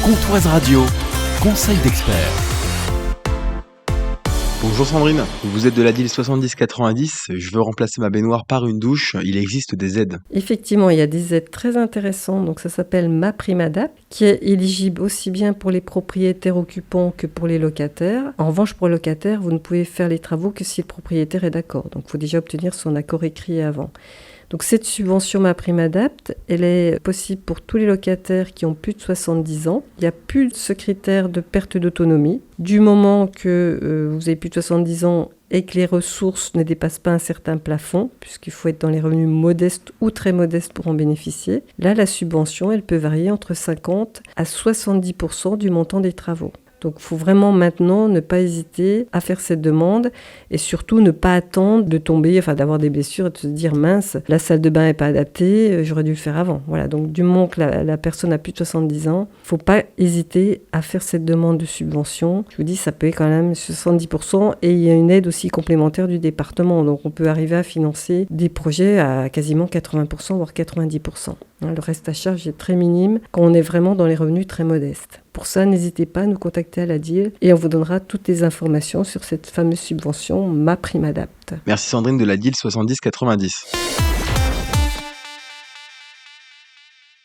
Comptoise Radio, conseil d'experts. Bonjour Sandrine, vous êtes de la DIL 70-90, je veux remplacer ma baignoire par une douche, il existe des aides. Effectivement, il y a des aides très intéressantes, donc ça s'appelle MaPrimeAdapt, qui est éligible aussi bien pour les propriétaires occupants que pour les locataires. En revanche, pour le locataire, vous ne pouvez faire les travaux que si le propriétaire est d'accord, donc il faut déjà obtenir son accord écrit avant. Donc cette subvention MaPrimeAdapt, elle est possible pour tous les locataires qui ont plus de 70 ans. Il n'y a plus de ce critère de perte d'autonomie. Du moment que vous avez plus de 70 ans et que les ressources ne dépassent pas un certain plafond, puisqu'il faut être dans les revenus modestes ou très modestes pour en bénéficier, là la subvention, elle peut varier entre 50 à 70% du montant des travaux. Donc il faut vraiment maintenant ne pas hésiter à faire cette demande et surtout ne pas attendre de tomber, d'avoir des blessures et de se dire mince, la salle de bain n'est pas adaptée, j'aurais dû le faire avant. Voilà, donc du moment que la personne a plus de 70 ans, il ne faut pas hésiter à faire cette demande de subvention. Je vous dis, ça peut être quand même 70% et il y a une aide aussi complémentaire du département. Donc on peut arriver à financer des projets à quasiment 80%, voire 90%. Le reste à charge est très minime quand on est vraiment dans les revenus très modestes. Pour ça, n'hésitez pas à nous contacter à la DIL et on vous donnera toutes les informations sur cette fameuse subvention MaPrimeAdapt. Merci Sandrine de la DIL 70-90.